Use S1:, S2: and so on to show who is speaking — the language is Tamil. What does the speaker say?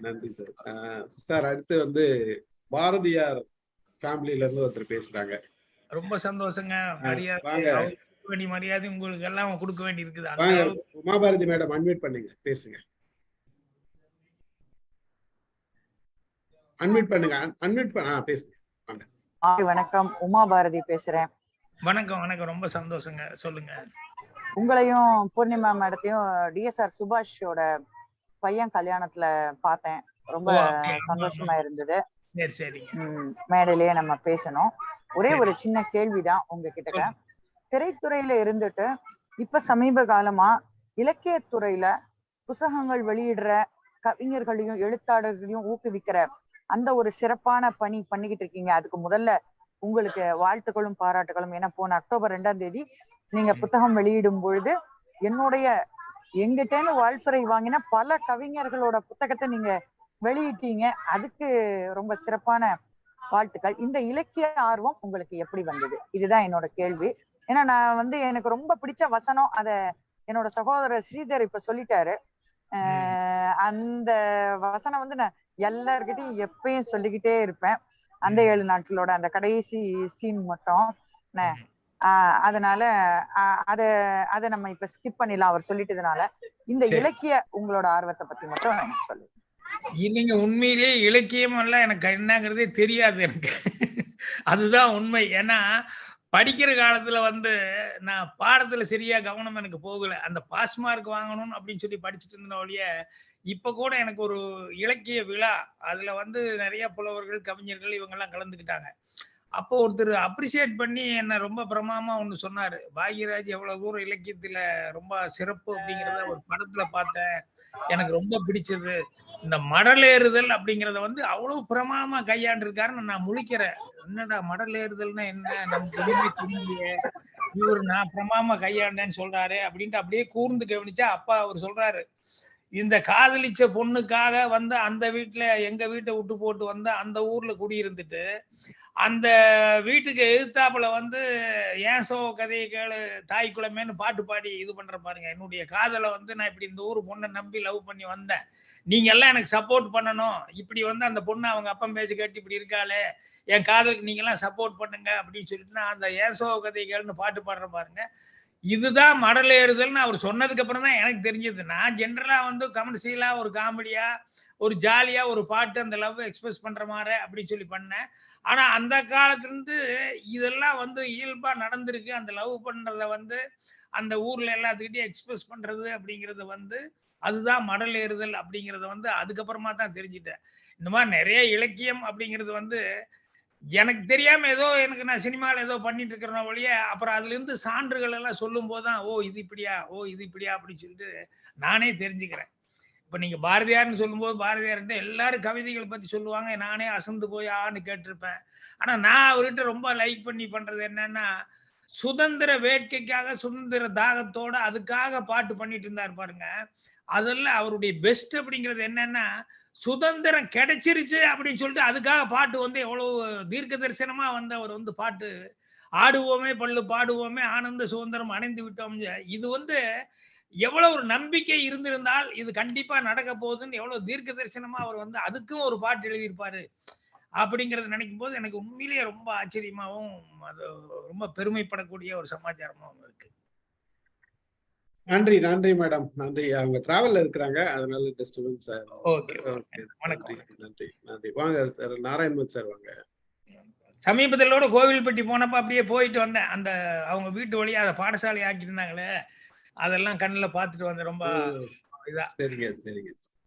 S1: நன்றி சார். சார் அடுத்து வந்து பாரதியார் ஃபேமிலில இருந்து ஒருத்தர் பேசுறாங்க.
S2: ரொம்ப சந்தோஷங்க. மரியாதை உங்களுக்கு எல்லாம் கொடுக்க வேண்டி
S1: இருக்குது. உமாபாரதி மேடம் அன்மியூட் பண்ணுங்க, பேசுங்க. அன்மியூட் பண்ணுங்க, பேசுங்க.
S3: வணக்கம், உமாபாரதி பேசுறேன்.
S2: வணக்கம் வணக்கம், ரொம்ப சந்தோஷங்க, சொல்லுங்க.
S3: உங்களையும் பூர்ணிமா மேடத்தையும் டிஎஸ்ஆர் சுபாஷோட பையன் கல்யாணத்துல பார்த்தேன். ரொம்ப சந்தோஷமா இருந்தது. மேடையிலேயே நம்ம பேசணும். ஒரே ஒரு சின்ன கேள்விதான் உங்ககிட்ட. திரைத்துறையில இருந்துட்டு இப்ப சமீப காலமா இலக்கியத்துறையில புத்தகங்கள் வெளியிடுற கவிஞர்களையும் எழுத்தாளர்களையும் ஊக்குவிக்கிற அந்த ஒரு சிறப்பான பணி பண்ணிக்கிட்டு இருக்கீங்க. அதுக்கு முதல்ல உங்களுக்கு வாழ்த்துக்களும் பாராட்டுகளும். ஏன்னா போன அக்டோபர் 2ஆம் தேதி நீங்க புத்தகம் வெளியிடும் பொழுது எங்கிட்டேன்னு வாழ்த்துறை வாங்கின பல கவிஞர்களோட புத்தகத்தை நீங்க வெளியிட்டீங்க. அதுக்கு ரொம்ப சிறப்பான வாழ்த்துக்கள். இந்த இலக்கிய ஆர்வம் உங்களுக்கு எப்படி வந்தது? இதுதான் என்னோட கேள்வி. ஏன்னா நான் வந்து எனக்கு ரொம்ப பிடிச்ச வசனம், அத என்னோட சகோதரர் ஸ்ரீதர் இப்ப சொல்லிட்டாரு. அந்த வசனம் வந்து நான் எல்லார்கிட்டையும் எப்பயும் சொல்லிக்கிட்டே இருப்பேன். அந்த 7 நாட்களோட அந்த கடைசி சீன் மட்டும். அதனால அத நம்ம இப்ப ஸ்கிப் பண்ணிடலாம் அவர் சொல்லிட்டதுனால. இந்த இலக்கிய உங்களோட ஆர்வத்தை பத்தி மட்டும் எனக்கு சொல்லுங்க.
S2: இல்லைங்க, உண்மையிலேயே இலக்கியம் எல்லாம் எனக்கு என்னங்கிறதே தெரியாது எனக்கு. அதுதான் உண்மை. ஏன்னா படிக்கிற காலத்துல வந்து நான் பாடத்துல சரியா கவனம் எனக்கு போகல. அந்த பாஸ் மார்க் வாங்கணும் அப்படின்னு சொல்லி படிச்சுட்டு இருந்த ஒழிய இப்ப கூட எனக்கு ஒரு இலக்கிய விழா, அதுல வந்து நிறைய புலவர்கள் கவிஞர்கள் இவங்க எல்லாம் கலந்துக்கிட்டாங்க. அப்போ ஒருத்தர் அப்ரிசியேட் பண்ணி என்ன ரொம்ப பிரமாமா ஒண்ணு சொன்னாரு. பாக்யராஜ் எவ்வளவு தூரம் இலக்கியத்துல ரொம்ப சிறப்பு அப்படிங்கிறத ஒரு படத்துல பார்த்தேன், எனக்கு ரொம்ப பிடிச்சது. இந்த மடலேறுதல் அப்படிங்கறத வந்து அவ்வளவு பிரமாமா கையாண்டு இருக்காருன்னு நான் முழிக்கிறேன். என்னடா மடலேறுதல்னா என்ன, நமக்கு எதுவுமே தெரியலையே, இவரு நான் பிரமாமா கையாண்டேன்னு சொல்றாரு அப்படின்ட்டு அப்படியே கூர்ந்து கவனிச்சா அப்பா அவர் சொல்றாரு, இந்த காதலிச்ச பொண்ணுக்காக வந்து அந்த வீட்டுல எங்க வீட்டை விட்டு போட்டு வந்து அந்த ஊர்ல குடியிருந்துட்டு அந்த வீட்டுக்கு எதிர்த்தாப்புல வந்து ஏன் சோ கதையை கேளு தாய் குலமேன்னு பாட்டு பாடி இது பண்ற பாருங்க. என்னுடைய காதலை வந்து நான் இப்படி இந்த ஊர் பொண்ணை நம்பி லவ் பண்ணி வந்தேன், நீங்க எல்லாம் எனக்கு சப்போர்ட் பண்ணணும், இப்படி வந்து அந்த பொண்ணு அவங்க அப்பா பேச்சு கேட்டு இப்படி இருக்காளே, என் காதலுக்கு நீங்க எல்லாம் சப்போர்ட் பண்ணுங்க அப்படின்னு சொல்லிட்டு நான் அந்த ஏன் சோ கதையை கேளுன்னு பாட்டு பாடுற பாருங்க. இதுதான் மடலேறுதல்னு அவர் சொன்னதுக்கு அப்புறம் தான் எனக்கு தெரிஞ்சது. நான் ஜென்ரலா வந்து கமர்ஷியலா ஒரு காமெடியா ஒரு ஜாலியா ஒரு பாட்டு அந்த லவ் எக்ஸ்பிரஸ் பண்ற மாதிரி அப்படின்னு சொல்லி பண்ணேன். ஆனா அந்த காலத்துல இருந்து இதெல்லாம் வந்து இயல்பா நடந்திருக்கு. அந்த லவ் பண்றத வந்து அந்த ஊர்ல எல்லாத்துக்கிட்டையும் எக்ஸ்பிரஸ் பண்றது அப்படிங்கறது வந்து அதுதான் மடல் ஏறுதல் அப்படிங்கறத வந்து அதுக்கப்புறமா தான் தெரிஞ்சுட்டேன். இந்த மாதிரி நிறைய இலக்கியம் அப்படிங்கிறது வந்து எனக்கு தெரியாம ஏதோ எனக்கு நான் சினிமாவில் ஏதோ பண்ணிட்டு இருக்கிறேன் ஒழிய அப்புறம் அதுல இருந்து சான்றுகள் எல்லாம் சொல்லும் போதுதான் ஓ இது இப்படியா, ஓ இது இப்படியா அப்படின்னு சொல்லிட்டு நானே தெரிஞ்சுக்கிறேன். இப்ப நீங்க பாரதியார்னு சொல்லும்போது பாரதியார்கிட்ட எல்லாரும் கவிதைகளை பத்தி சொல்லுவாங்க, நானே அசந்து போய் ஆன்னு கேட்டிருப்பேன். ஆனா நான் அவர்கிட்ட ரொம்ப லைக் பண்ணி பண்றது என்னன்னா, சுதந்திர வேட்கைக்காக சுதந்திர தாகத்தோட அதுக்காக பாட்டு பண்ணிட்டு இருந்தார் பாருங்க. அதெல்லாம் அவருடைய பெஸ்ட் அப்படிங்கிறது என்னன்னா, சுதந்திரம் கிடைச்சிருச்சு அப்படின்னு சொல்லிட்டு அதுக்காக பாட்டு வந்து எவ்வளவு தீர்க்க தரிசனமா வந்து அவர் வந்து பாட்டு ஆடுவோமே பள்ளு பாடுவோமே ஆனந்த சுதந்திரம் அடைந்து விட்டோம். இது வந்து எவ்வளவு ஒரு நம்பிக்கை இருந்திருந்தால் இது கண்டிப்பா நடக்க போகுதுன்னு எவ்வளவு தீர்க்க தரிசனமா அவர் வந்து அதுக்கும் ஒரு பாட்டு எழுதியிருப்பாரு அப்படிங்கறது நினைக்கும் போது எனக்கு உண்மையிலேயே ரொம்ப ஆச்சரியமாவும் அது ரொம்ப பெருமைப்படக்கூடிய ஒரு சமாச்சாரமாவும் இருக்கு.
S1: நன்றி நன்றி மேடம், நன்றி. அவங்க டிராவல்ல இருக்கிறாங்க, அதனால டிஸ்டர்பன்ஸ். நன்றி நன்றி நன்றி. வாங்க சார், நாராயணன் சார் வாங்க.
S2: சமீபத்திலோட கோவில்பட்டி போனப்ப அப்படியே போயிட்டு வந்தேன். அந்த அவங்க வீட்டு வழியா அதை பாடசாலை ஆக்கிட்டு இருந்தாங்களே, அதெல்லாம் கண்ணுல பாத்துட்டு வந்தேன். ரொம்ப இதா.
S1: சரிங்க சரிங்க.